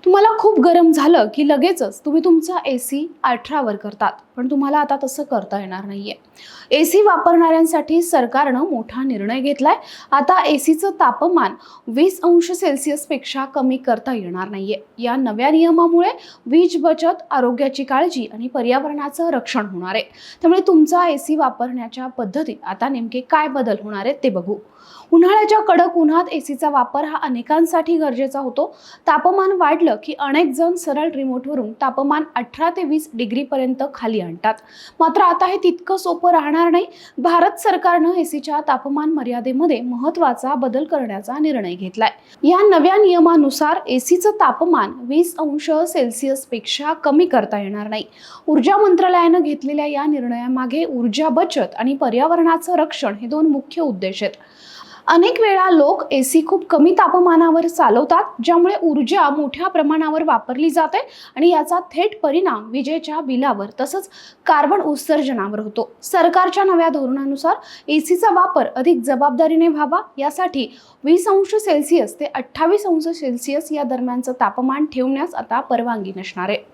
तुम्हाला खूप गरम झालं की लगेचच तुम्ही तुमचा AC 18 वर करतात, पण तुम्हाला आता तसं करता येणार नाहीये. AC वापरणाऱ्यांसाठी सरकारनं मोठा निर्णय घेतलाय. आता ACचं तापमान 20 अंश सेल्सिअस पेक्षा कमी करता येणार नाहीये. या नव्या नियमामुळे वीज बचत, आरोग्याची काळजी आणि पर्यावरणाचं रक्षण होणार आहे. त्यामुळे तुमचा AC वापरण्याच्या पद्धतीत आता नेमके काय बदल होणार आहेत ते बघू. उन्हाळ्याच्या कडक उन्हात ACचा वापर हा अनेकांसाठी गरजेचा होतो. तापमान वाढलं की अनेक जण सरळ रिमोटवरून तापमान 18 ते 20 डिग्रीपर्यंत खाली आणतात. मात्र आता हे तितकं सोपं राहणार नाही. भारत सरकारनं ACच्या तापमान मर्यादेमध्ये महत्त्वाचा बदल करण्याचा निर्णय घेतलाय. या नव्या नियमानुसार ACचं तापमान 20 अंश सेल्सिअस पेक्षा कमी करता येणार नाही. ऊर्जा मंत्रालयानं घेतलेल्या या निर्णयामागे ऊर्जा बचत आणि पर्यावरणाचं रक्षण हे दोन मुख्य उद्देश आहेत. अनेक वेळा लोक AC खूप कमी तापमानावर चालवतात, ज्यामुळे ऊर्जा मोठ्या प्रमाणावर वापरली जाते आणि याचा थेट परिणाम विजेच्या बिलावर तसंच कार्बन उत्सर्जनावर होतो. सरकारच्या नव्या धोरणानुसार ACचा वापर अधिक जबाबदारीने व्हावा, यासाठी 20 अंश सेल्सिअस ते 28 अंश सेल्सिअस या दरम्यानचं तापमान ठेवण्यास आता परवानगी नसणार आहे.